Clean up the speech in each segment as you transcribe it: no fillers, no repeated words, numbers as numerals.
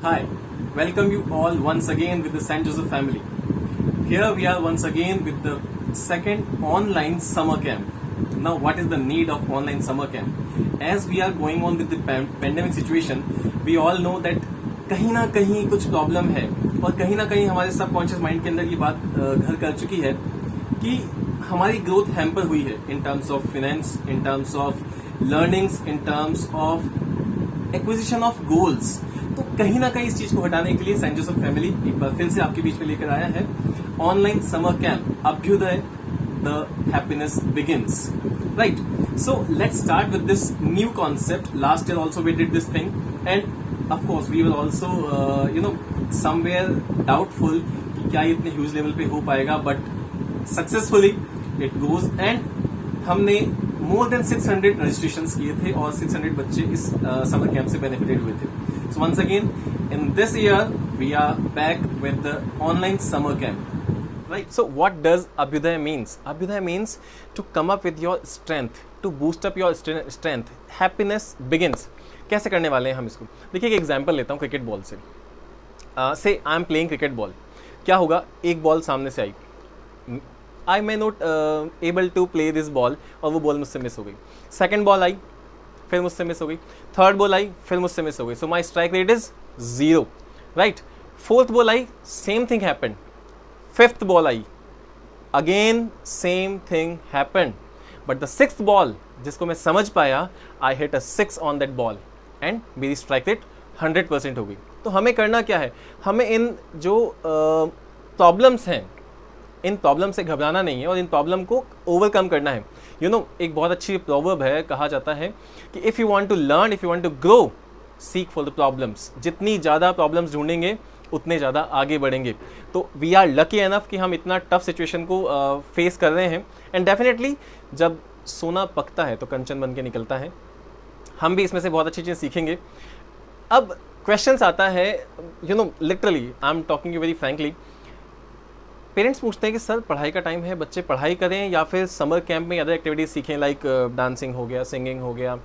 Hi, welcome you all once again with the St. Joseph family. Here we are once again with the second online summer camp. Now, what is the need of online summer camp? As we are going on with the pandemic situation, we all know that कहीं ना कहीं कुछ problem है और कहीं ना कहीं हमारे सबकॉन्शियस माइंड के अंदर ये बात घर कर चुकी है कि हमारी ग्रोथ हैम्पर हुई है in terms of finance, in terms of learnings, in terms of acquisition of goals. तो कहीं ना कहीं इस चीज को हटाने के लिए सेंट जोसेफ फैमिली एक बार फिर से आपके बीच में लेकर आया है online summer camp Abhyudaya the happiness begins. Right, so let's start with this new concept. Last year also we did this thing and of course we were also somewhere doubtful कि क्या ये इतने ह्यूज लेवल पे हो पाएगा, but successfully it goes and हमने more then 600 registration किए थे और 600 बच्चे इस समर कैंप से बेनिफिटेड हुए थे. So once again, in this year, we are back with the online summer camp. Right. So what does Abhyuday means? Abhyuday means to come up with your strength, to boost up your strength. Happiness begins. कैसे करने वाले हैं हम इसको? देखिए एक example लेता हूँ क्रिकेट बॉल से. से I am playing cricket ball. क्या होगा? एक बॉल सामने से आई. I may not able to play this ball और वो बॉल मुझसे मिस हो गई. सेकेंड बॉल आई, फिर मुझसे मिस हो गई. थर्ड बॉल आई, फिर मुझसे मिस हो गई. So my strike rate is 0. Right. Fourth ball आई, same thing happened. Fifth ball आई, again same thing happened. But the sixth ball जिसको मैं समझ पाया, I hit a 6 on that ball and मेरी स्ट्राइक रेट 100% हो गई. तो हमें करना क्या है? हमें इन जो प्रॉब्लम्स हैं, इन प्रॉब्लम से घबराना नहीं है और इन प्रॉब्लम को ओवरकम करना है. यू नो, एक बहुत अच्छी प्रॉवर्ब है, कहा जाता है कि if you want to learn, if you want to grow, seek for the problems. जितनी ज़्यादा प्रॉब्लम्स ढूंढेंगे उतने ज़्यादा आगे बढ़ेंगे. तो वी आर लकी एनफ कि हम इतना टफ सिचुएशन को फेस कर रहे हैं. एंड डेफिनेटली जब सोना पकता है तो कंचन बन के निकलता है. हम भी इसमें से बहुत अच्छी चीज़ सीखेंगे. अब क्वेश्चंस आता है, you know, literally I am talking you very frankly. Parents पूछते हैं कि सर पढ़ाई का टाइम है, बच्चे पढ़ाई करें या फिर समर कैंप में अदर एक्टिविटीज़ सीखें, लाइक डांसिंग हो गया, सिंगिंग हो गया,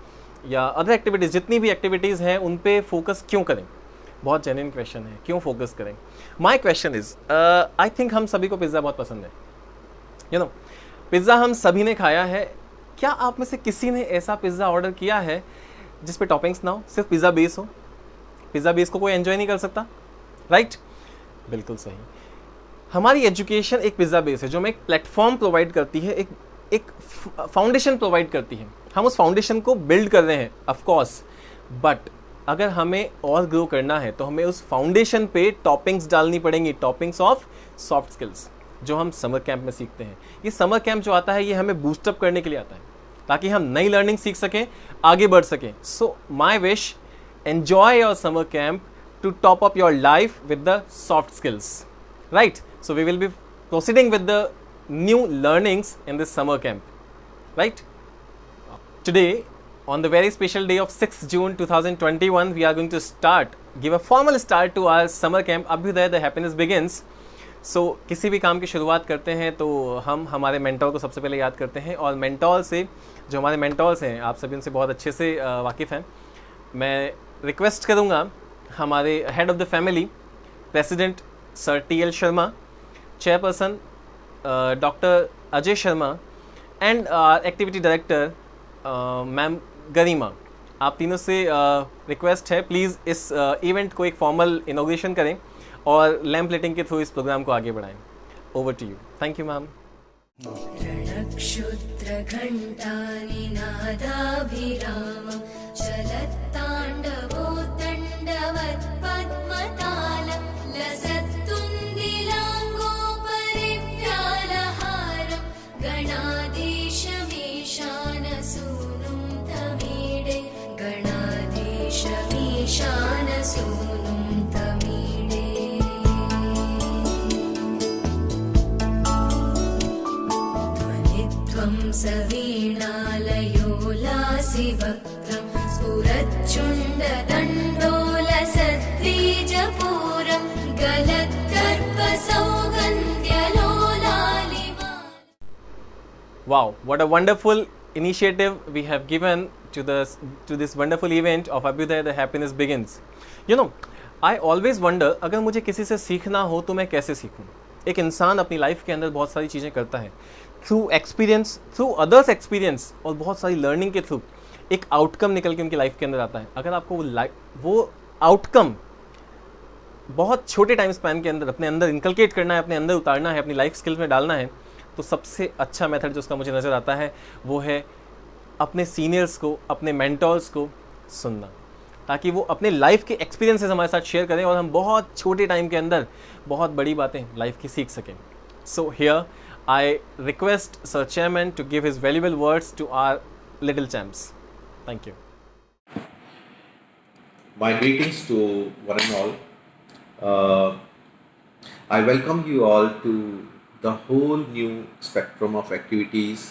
या अदर एक्टिविटीज़, जितनी भी एक्टिविटीज़ हैं उन पे फोकस क्यों करें? बहुत जेन्युइन क्वेश्चन है, क्यों फोकस करें? My question is, I think हम सभी को पिज़्ज़ा बहुत पसंद है. यू नो, पिज़्ज़ा हम सभी ने खाया है. क्या आप में से किसी ने ऐसा पिज़्ज़ा ऑर्डर किया है जिस पे टॉपिंग्स ना हो, सिर्फ पिज़्ज़ा बेस हो? पिज़्ज़ा बेस को कोई एंजॉय नहीं कर सकता, राइट? बिल्कुल सही. हमारी एजुकेशन एक पिज़्ज़ा बेस है जो हमें एक प्लेटफॉर्म प्रोवाइड करती है, एक फाउंडेशन प्रोवाइड करती है. हम उस फाउंडेशन को बिल्ड कर रहे हैं ऑफ कोर्स, बट अगर हमें और ग्रो करना है तो हमें उस फाउंडेशन पे टॉपिंग्स डालनी पड़ेंगी, टॉपिंग्स ऑफ सॉफ्ट स्किल्स, जो हम समर कैंप में सीखते हैं. ये समर कैंप जो आता है ये हमें बूस्टअप करने के लिए आता है ताकि हम नई लर्निंग सीख सकें, आगे बढ़ सकें. So my wish, enjoy your summer camp to top up your life with the soft skills. Right, so we will be proceeding with the new learnings in this summer camp. Right, today on the very special day of 6th June 2021, we are going to give a formal start to our summer camp Abhyuday the happiness begins. So किसी भी काम की शुरुआत करते हैं तो हम हमारे मेंटोर को सबसे पहले याद करते हैं, और मेंटोर से, जो हमारे मेंटोर्स हैं, आप सभी उनसे बहुत अच्छे से वाकिफ़ हैं. मैं रिक्वेस्ट करूँगा हमारे head of the family, president sir T L. Sharma, chairperson doctor Ajay Sharma, and activity director ma'am Garima, आप तीनों से रिक्वेस्ट है प्लीज़ इस इवेंट को एक फॉर्मल इनॉग्रेशन करें और लैम्प लाइटिंग के थ्रू इस प्रोग्राम को आगे बढ़ाएं. Over to you. Thank you ma'am. सवीणालयोलासिवक्त्रं स्फुरच्चुण्डदण्डोलसद्बीजपूरं गलत्कर्पसौगन्ध्यलोलालिमा. Wow, what a wonderful initiative we have given to this wonderful event of Abhyuday the happiness begins. You know, I always wonder, अगर मुझे किसी से सीखना हो तो मैं कैसे सीखूं। एक इंसान अपनी लाइफ के अंदर बहुत सारी चीज़ें करता है through experience, through others experience, और बहुत सारी लर्निंग के थ्रू एक आउटकम निकल के उनकी लाइफ के अंदर आता है। अगर आपको वो आउटकम बहुत छोटे टाइम स्पैन के अंदर अपने अंदर इनकलकेट करना है, अपने अंदर उतारना है, अपनी लाइफ स्किल्स में डालना है, तो सबसे अच्छा मेथड जो उसका मुझे नज़र आता है वो है अपने सीनियर्स को, अपने मेंटर्स को सुनना, ताकि वो अपने लाइफ के एक्सपीरियंसेस हमारे साथ शेयर करें और हम बहुत छोटे टाइम के अंदर बहुत बड़ी बातें लाइफ की सीख सकें। So here I request sir chairman to give his valuable words to our little champs. Thank you. My greetings to one and all. I welcome you all to the whole new spectrum of activities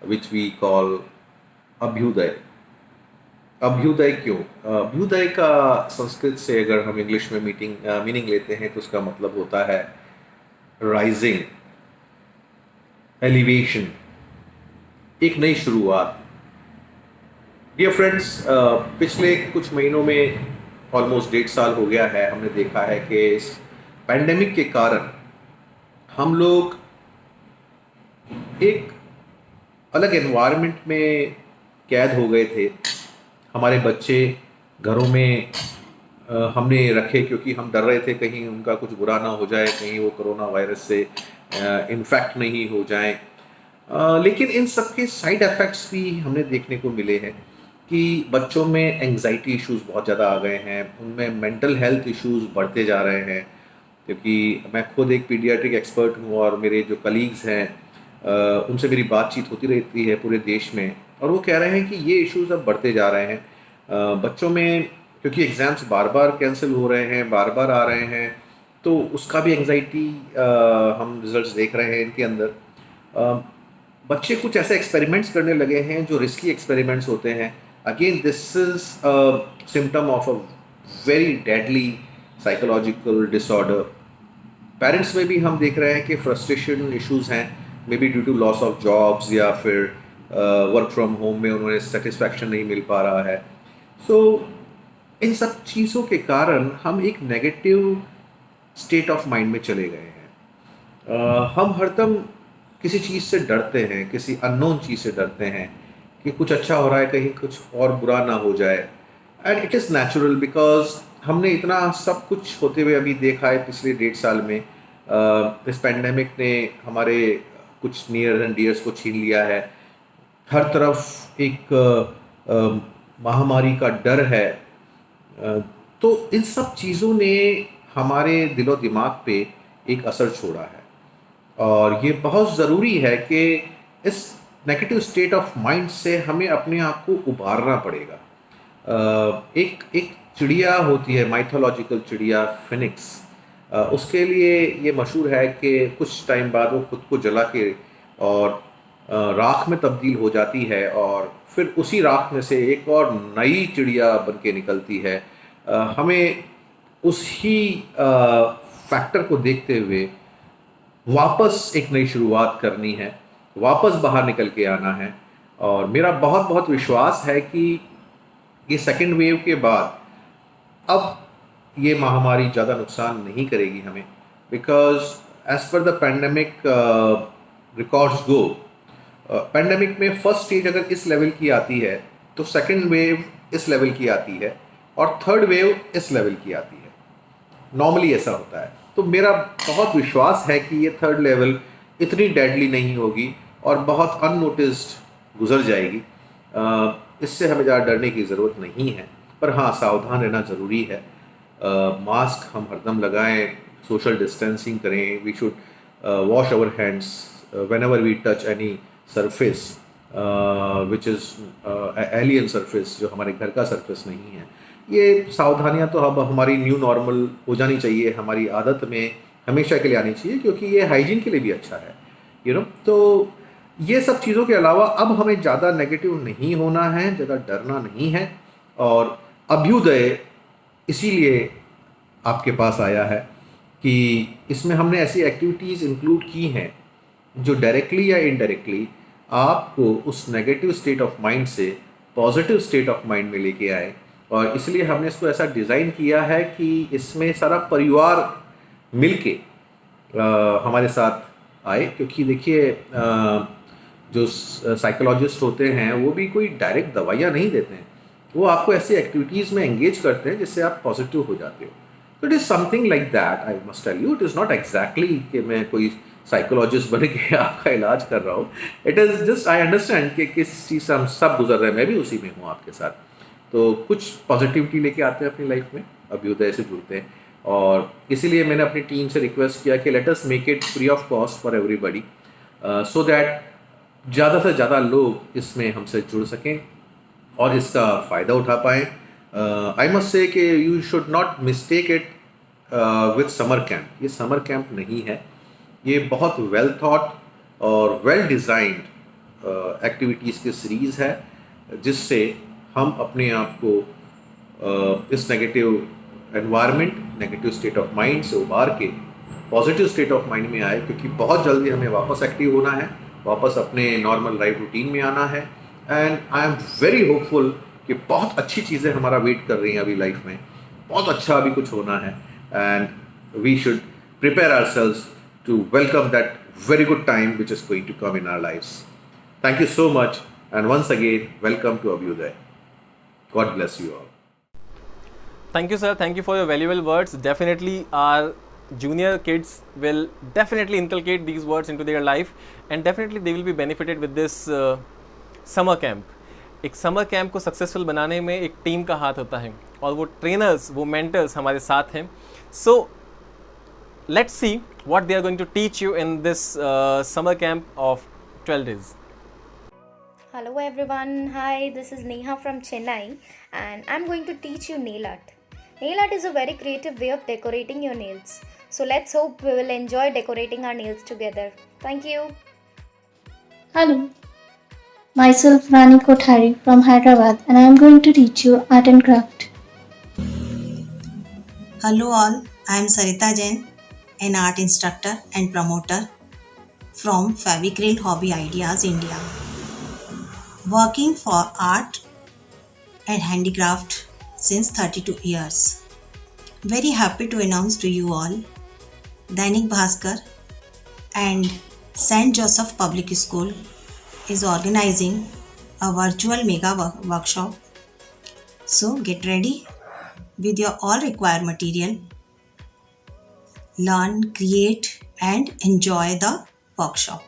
which we call Abhyudaya. Abhyudaya क्यों? अभ्युदय का संस्कृत से अगर हम English में meaning लेते हैं तो उसका मतलब होता है राइजिंग, एलिवेशन, एक नई शुरुआत। डियर फ्रेंड्स, पिछले कुछ महीनों में ऑलमोस्ट 1.5 साल हो गया है, हमने देखा है कि इस पैंडेमिक के कारण हम लोग एक अलग एनवायरनमेंट में कैद हो गए थे। हमारे बच्चे घरों में हमने रखे क्योंकि हम डर रहे थे कहीं उनका कुछ बुरा ना हो जाए, कहीं वो कोरोना वायरस से इन्फेक्ट नहीं हो जाएं। लेकिन इन सब के साइड इफ़ेक्ट्स भी हमने देखने को मिले हैं कि बच्चों में एंग्जाइटी इश्यूज़ बहुत ज़्यादा आ गए हैं, उनमें मेंटल हेल्थ इश्यूज़ बढ़ते जा रहे हैं। क्योंकि मैं खुद एक पीडियाट्रिक एक्सपर्ट हूँ और मेरे जो कलीग्स हैं उनसे मेरी बातचीत होती रहती है पूरे देश में, और वो कह रहे हैं कि ये इश्यूज़ अब बढ़ते जा रहे हैं बच्चों में, क्योंकि एग्ज़ाम्स बार बार कैंसिल हो रहे हैं, बार बार आ रहे हैं, तो उसका भी एंग्जाइटी हम रिजल्ट्स देख रहे हैं इनके अंदर। बच्चे कुछ ऐसे एक्सपेरिमेंट्स करने लगे हैं जो रिस्की एक्सपेरिमेंट्स होते हैं। Again this is symptom of a very deadly psychological disorder. Parents में भी हम देख रहे हैं कि फ्रस्ट्रेशन इश्यूज़ हैं, may be due to loss of jobs या फिर वर्क फ्रॉम होम में उन्हें सेटिस्फैक्शन नहीं मिल पा रहा है। सो इन सब चीज़ों के कारण हम एक नेगेटिव स्टेट ऑफ माइंड में चले गए हैं। हम हरदम किसी चीज़ से डरते हैं, किसी अननोन चीज़ से डरते हैं कि कुछ अच्छा हो रहा है, कहीं कुछ और बुरा ना हो जाए। And it is natural because हमने इतना सब कुछ होते हुए अभी देखा है पिछले 1.5 साल में। इस पैंडेमिक ने हमारे कुछ नियर एंड डियर्स को छीन लिया है। हर तरफ एक महामारी का डर है। तो इन सब चीज़ों ने हमारे दिलो दिमाग पे एक असर छोड़ा है, और ये बहुत ज़रूरी है कि इस नेगेटिव स्टेट ऑफ माइंड से हमें अपने आप को उभारना पड़ेगा। एक चिड़िया होती है, माइथोलॉजिकल चिड़िया फिनिक्स, उसके लिए ये मशहूर है कि कुछ टाइम बाद वो खुद को जला के और राख में तब्दील हो जाती है, और फिर उसी राख में से एक और नई चिड़िया बन के निकलती है। हमें उसी फैक्टर को देखते हुए वापस एक नई शुरुआत करनी है, वापस बाहर निकल के आना है। और मेरा बहुत बहुत विश्वास है कि ये सेकेंड वेव के बाद अब ये महामारी ज़्यादा नुकसान नहीं करेगी हमें, because as per the pandemic records go, pandemic में फर्स्ट स्टेज अगर इस लेवल की आती है तो सेकेंड वेव इस लेवल की आती है और थर्ड वेव इस लेवल की आती है। नॉर्मली ऐसा होता है। तो मेरा बहुत विश्वास है कि ये थर्ड लेवल इतनी डेडली नहीं होगी और बहुत अननोटिस्ड गुजर जाएगी। इससे हमें ज़्यादा डरने की ज़रूरत नहीं है, पर हाँ, सावधान रहना ज़रूरी है। मास्क हम हरदम लगाएं, सोशल डिस्टेंसिंग करें, we should wash our hands whenever we touch any surface which is alien surface, जो हमारे घर का सरफेस नहीं है। ये सावधानियां तो अब हमारी न्यू नॉर्मल हो जानी चाहिए, हमारी आदत में हमेशा के लिए आनी चाहिए, क्योंकि ये हाइजीन के लिए भी अच्छा है, यू नो। तो ये सब चीज़ों के अलावा अब हमें ज़्यादा नेगेटिव नहीं होना है, ज़्यादा डरना नहीं है। और अभ्युदय इसीलिए आपके पास आया है कि इसमें हमने ऐसी एक्टिविटीज़ इंक्लूड की हैं जो डायरेक्टली या इनडायरेक्टली आपको उस नेगेटिव स्टेट ऑफ माइंड से पॉजिटिव स्टेट ऑफ माइंड में लेके आए और इसलिए हमने इसको ऐसा डिज़ाइन किया है कि इसमें सारा परिवार मिलके हमारे साथ आए, क्योंकि देखिए जो साइकोलॉजिस्ट होते हैं वो भी कोई डायरेक्ट दवाइयाँ नहीं देते हैं, वो आपको ऐसी एक्टिविटीज़ में एंगेज करते हैं जिससे आप पॉजिटिव हो जाते हो. तो it is something like that, I must tell you. It is not exactly कि मैं कोई साइकोलॉजिस्ट बन के आपका इलाज कर रहा हूँ. It is just I understand कि किस चीज़ से हम सब गुजर रहे हैं, मैं भी उसी में हूँ आपके साथ. तो कुछ पॉजिटिविटी लेके आते हैं अपनी लाइफ में, अभ्युदय से जुड़ते हैं. और इसीलिए मैंने अपनी टीम से रिक्वेस्ट किया कि let us make it free of cost for everybody, so that ज़्यादा से ज़्यादा लोग इसमें हमसे जुड़ सकें और इसका फ़ायदा उठा पाएँ. आई मस्ट से कि you should not mistake it with summer camp. ये समर कैंप नहीं है, ये बहुत वेल थॉट और वेल डिज़ाइंड एक्टिविटीज़ की सीरीज़ है, जिससे हम अपने आप को इस negative environment, negative state of mind से उबार के पॉजिटिव स्टेट ऑफ माइंड में आए, क्योंकि बहुत जल्दी हमें वापस एक्टिव होना है, वापस अपने नॉर्मल लाइफ रूटीन में आना है. And I am very hopeful कि बहुत अच्छी चीज़ें हमारा वेट कर रही हैं अभी लाइफ में, बहुत अच्छा अभी कुछ होना है. And we should prepare ourselves to welcome that very good time which is going to come in our lives. Thank you so much, and once again welcome to Abhyuday. God bless you all. Thank you, sir. Thank you for your valuable words. Definitely our junior kids will definitely inculcate these words into their life, and definitely they will be benefited with this summer camp. एक summer camp को successful बनाने में एक team का हाथ होता है, और वो ट्रेनर्स, वो मेंटर्स हमारे साथ हैं. सो let's see what they are going to teach you in this summer camp of 12 days. Hello everyone, hi, this is Neha from Chennai and I'm going to teach you nail art. Nail art is a very creative way of decorating your nails. So let's hope we will enjoy decorating our nails together. Thank you. Hello, myself Rani Kothari from Hyderabad and I am going to teach you art and craft. Hello all, I am Sarita Jain, an art instructor and promoter from Fabicryl Hobby Ideas, India. Working for art and handicraft since 32 years. Very happy to announce to you all, Dainik Bhaskar and St. Joseph Public School is organizing a virtual mega workshop. So get ready with your all required material. Learn, create and enjoy the workshop.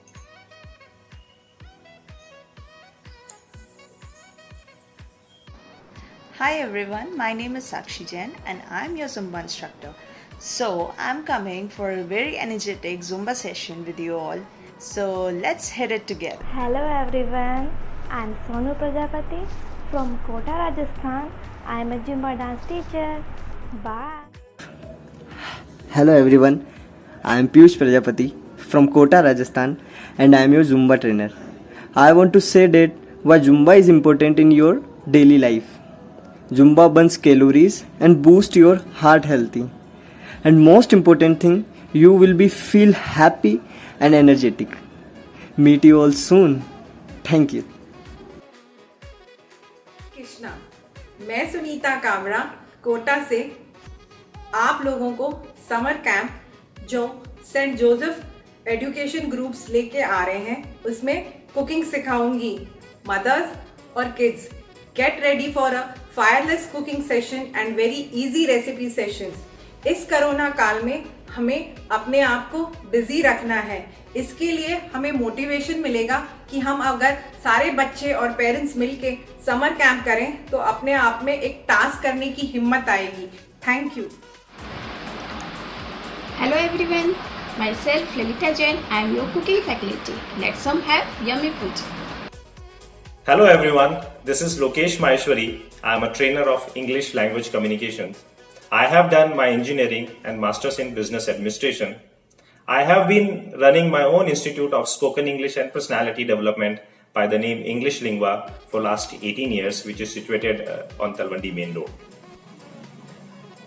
Hi everyone, my name is Sakshi Jain and I'm your Zumba instructor. So I'm coming for a very energetic Zumba session with you all. So let's hit it together. Hello everyone, I'm Sonu Prajapati from Kota, Rajasthan. I'm a Zumba dance teacher. Bye. Hello everyone, I am Piyush Prajapati from Kota, Rajasthan and I am your Zumba trainer. I want to say that why Zumba is important in your daily life. Zumba burns calories and boosts your heart healthy. And most important thing, you will be feel happy and energetic. Meet you all soon. Thank you. Krishna, मैं सुनीता कावड़ा कोटा से आप लोगों को summer camp जो Saint Joseph education groups लेके आ रहे हैं उसमें कुकिंग सिखाऊंगी. मदर्स और kids, get ready for a fireless cooking session and very easy recipe sessions. इस कोरोना काल में हमें अपने आप को बिजी रखना है. इसके लिए हमें मोटिवेशन मिलेगा कि हम अगर सारे बच्चे और पेरेंट्स मिलके समर कैंप करें तो अपने आप में एक टास्क करने की हिम्मत आएगी. Thank you. Hello everyone, myself Lalita Jain, I am your cooking faculty. Let's have yummy food. Hello everyone, this is Lokesh Maheshwari. I am a trainer of English language communications. I have done my engineering and masters in business administration. I have been running my own institute of spoken English and personality development by the name English Lingua for last 18 years, which is situated on Talwandi Main Road.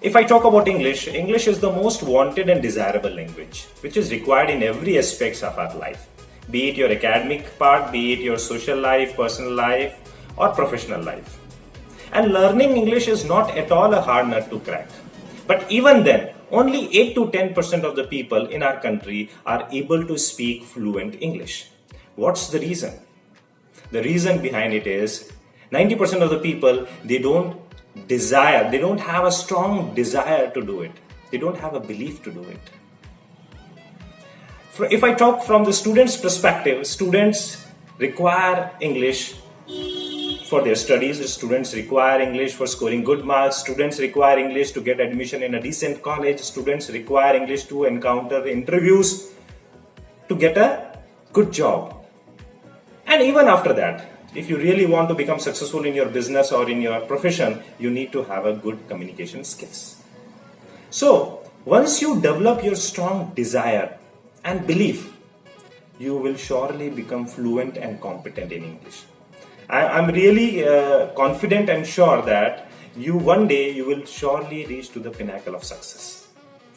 If I talk about English, English is the most wanted and desirable language, which is required in every aspect of our life. Be it your academic part, be it your social life, personal life, or professional life. And learning English is not at all a hard nut to crack. But even then, only 8 to 10% of the people in our country are able to speak fluent English. What's the reason? The reason behind it is 90% of the people, they don't have a strong desire to do it. They don't have a belief to do it. If I talk from the students' perspective, students require English for their studies, students require English for scoring good marks, students require English to get admission in a decent college, students require English to encounter interviews, to get a good job. And even after that, if you really want to become successful in your business or in your profession, you need to have a good communication skills. So, once you develop your strong desire and belief, you will surely become fluent and competent in English. I'm really confident and sure that one day you will surely reach to the pinnacle of success.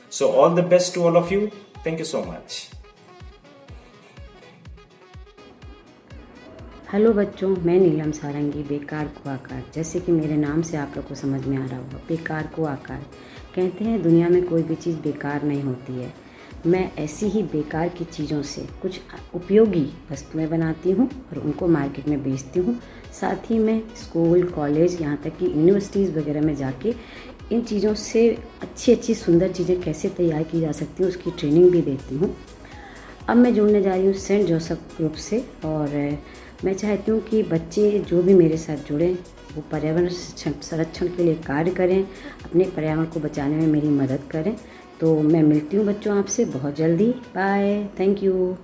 So all the best to all of you. Thank you so much. Hello बच्चों, मैं नीलम सारंगी। बेकार को आकार, जैसे कि मेरे नाम से आप लोग को समझ में आ रहा होगा, बेकार को आकार। कहते हैं दुनिया में कोई भी चीज़ बेकार नहीं होती है। मैं ऐसी ही बेकार की चीज़ों से कुछ उपयोगी वस्तुएं बनाती हूँ और उनको मार्केट में बेचती हूँ। साथ ही मैं स्कूल, कॉलेज, यहाँ तक कि यूनिवर्सिटीज़ वगैरह में जाके इन चीज़ों से अच्छी सुंदर चीज़ें कैसे तैयार की जा सकती हैं उसकी ट्रेनिंग भी देती हूँ। अब मैं जुड़ने जा रही हूँ सेंट जोसेफ ग्रुप से और मैं चाहती हूँ कि बच्चे जो भी मेरे साथ जुड़ें वो पर्यावरण संरक्षण के लिए कार्य करें, अपने पर्यावरण को बचाने में मेरी मदद करें। तो मैं मिलती हूँ बच्चों आपसे बहुत जल्दी। Bye, thank you.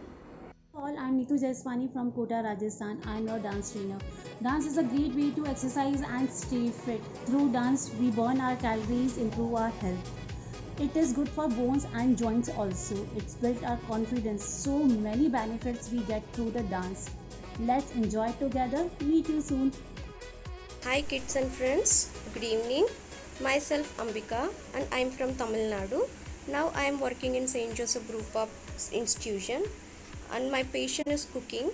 All, I'm Neetu Jaiswani from Kota, Rajasthan. I'm your dance trainer. Dance is a great way to exercise and stay fit. Through dance, we burn our calories, improve our health. It is good for bones and joints also. It's built our confidence. So many benefits we get through the dance. Let's enjoy together. Meet you soon. Hi kids and friends, good evening. Myself Ambika and I am from Tamil Nadu. Now I am working in St. Joseph Group of Institution and my passion is cooking.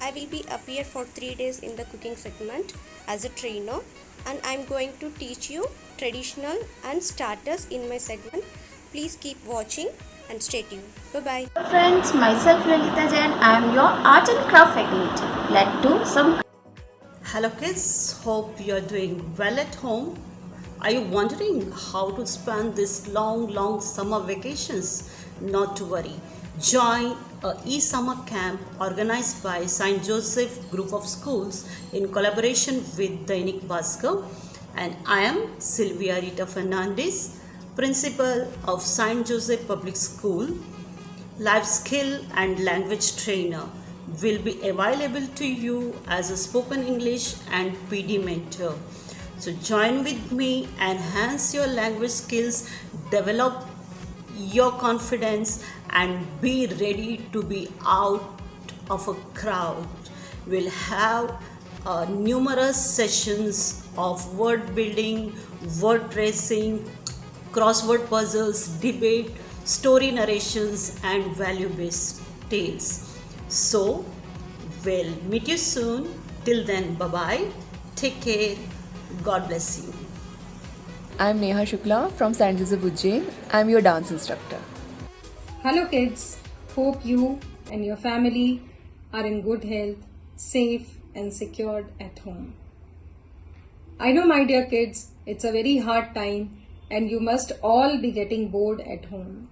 I will be up here for 3 days in the cooking segment as a trainer and I am going to teach you traditional and starters in my segment. Please keep watching and stay tuned. Bye-bye. Hello friends, myself Lalita Jain. I am your art and craft faculty. Let's do some. Hello kids, hope you're doing well at home. Are you wondering how to spend this long summer vacations? Not to worry. Join a e-summer camp organized by St. Joseph Group of Schools in collaboration with Dainik Bhaskar, and I am Sylvia Rita Fernandez, Principal of St. Joseph Public School. Life skill and language trainer will be available to you as a spoken English and PD mentor. So join with me, enhance your language skills, develop your confidence and be ready to be out of a crowd. We'll have numerous sessions of word building, word tracing, crossword puzzles, debate, story narrations and value-based tales. So we'll meet you soon. Till then, bye-bye. Take care. God bless you. I'm Neha Shukla from St. Joseph Ujjain. I'm your dance instructor. Hello kids, hope you and your family are in good health, safe and secured at home. I know my dear kids, it's a very hard time and you must all be getting bored at home.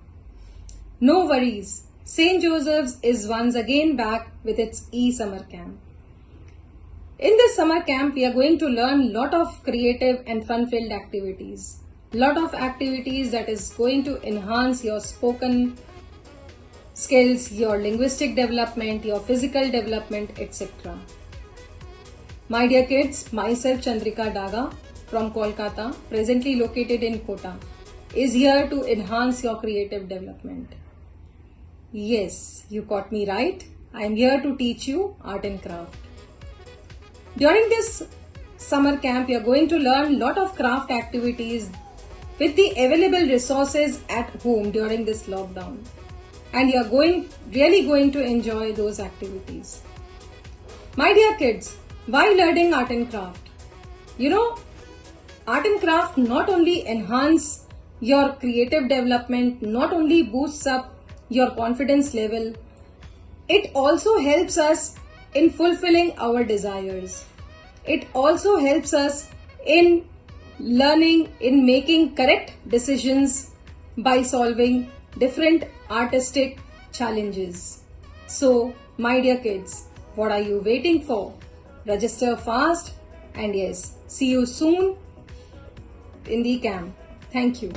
No worries, St. Joseph's is once again back with its e-summer camp. In this summer camp, we are going to learn lot of creative and fun-filled activities. Lot of activities that is going to enhance your spoken skills, your linguistic development, your physical development, etc. My dear kids, myself Chandrika Daga from Kolkata, presently located in Kota, is here to enhance your creative development. Yes, you caught me right. I am here to teach you art and craft. During this summer camp, you are going to learn lot of craft activities with the available resources at home during this lockdown. And you are really going to enjoy those activities. My dear kids, why learning art and craft? You know, art and craft not only enhance your creative development, not only boosts up your confidence level, it also helps us in fulfilling our desires. It also helps us in learning, in making correct decisions by solving different artistic challenges. So, my dear kids, what are you waiting for? Register fast and yes, see you soon in the camp. Thank you.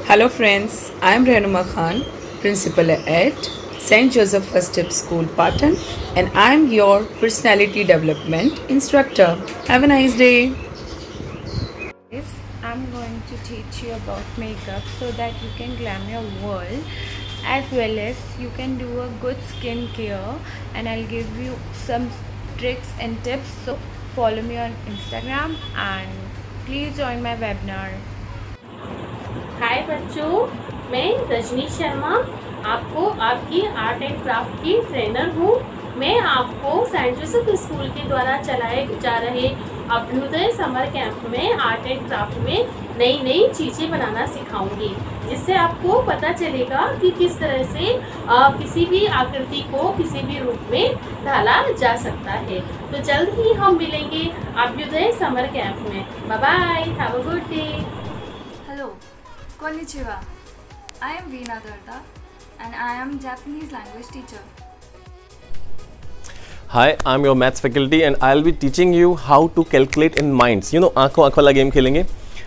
Hello friends, I am Rehnuma Khan, Principal at St. Joseph First Step School, Patan, and I am your Personality Development Instructor. Have a nice day. I'm going to teach you about makeup so that you can glam your world, as well as you can do a good skin care, and I'll give you some tricks and tips. So follow me on Instagram and please join my webinar. हाय बच्चों, मैं रजनी शर्मा आपको आपकी art and craft की trainer हूँ। मैं आपको Saint Joseph school के द्वारा चलाए जा रहे अभ्युदय समर कैंप में आर्ट एंड क्राफ्ट में नई नई चीज़ें बनाना सिखाऊंगी, जिससे आपको पता चलेगा कि किस तरह से किसी भी आकृति को किसी भी रूप में ढाला जा सकता है। तो जल्द ही हम मिलेंगे अभ्युदय समर कैंप में। Bye bye, have a good day. Hello, konnichiwa. I am Veena Darda and I am Japanese language teacher. Hi, I'm your maths faculty and I'll be teaching you how to calculate in minds. You know, आंखों आंखों वाला game खेलेंगे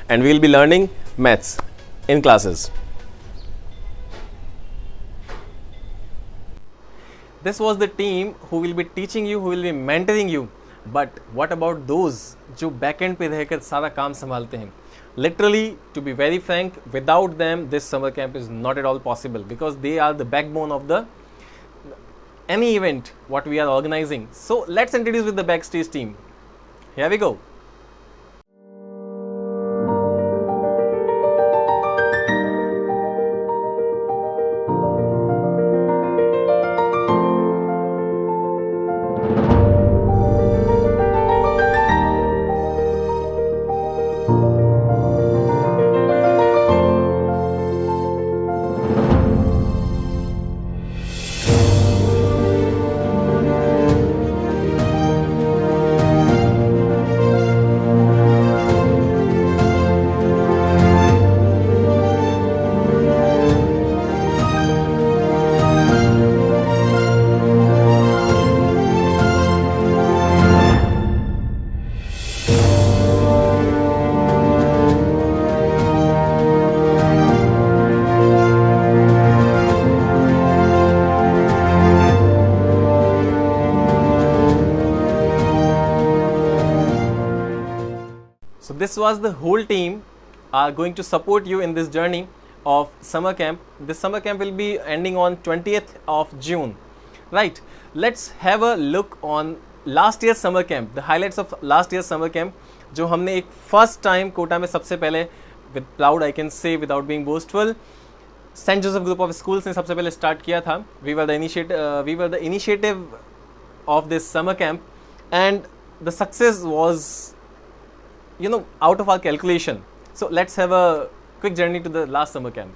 and we'll be learning maths in classes. This was the team who will be teaching you, who will be mentoring you. But what about those जो backend पे रहकर सारा काम संभालते हैं? Literally, to be very frank, without them, this summer camp is not at all possible because they are the backbone of the any event what we are organizing. So let's introduce with the backstage team. Here we go. So this was the whole team are going to support you in this journey of summer camp. This summer camp will be ending on 20th of June. Right, let's have a look on last year's summer camp, the highlights of last year's summer camp जो हमने एक first time Kota में सबसे पहले with proud I can say without being boastful saint Joseph group of schools ने सबसे पहले start किया था. We were the initiative of this summer camp and the success was out of our calculation. So let's have a quick journey to the last summer camp.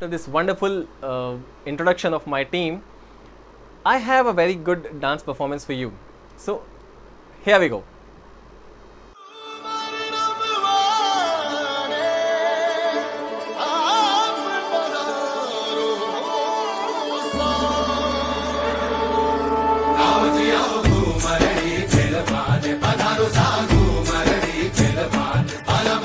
After this wonderful introduction of my team, I have a very good dance performance for you. So, here we go. Marathi,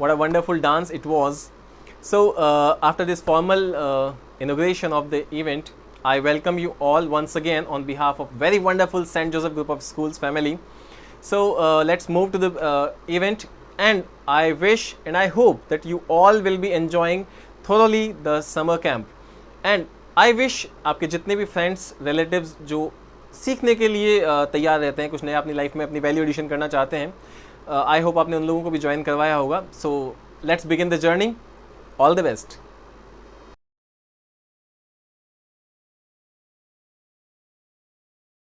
What a wonderful dance it was. So after this formal inauguration of the event, I welcome you all once again on behalf of very wonderful St. Joseph Group of Schools family. So let's move to the event, and I wish and I hope that you all will be enjoying thoroughly the summer camp. And I wish आपके जितने भी friends, relatives जो सीखने के लिए तैयार रहते हैं, कुछ नया अपनी लाइफ में अपनी वैल्यू एडिशन करना चाहते हैं, आई होप आपने उन लोगों को भी ज्वाइन करवाया होगा. So let's begin the journey. All the best.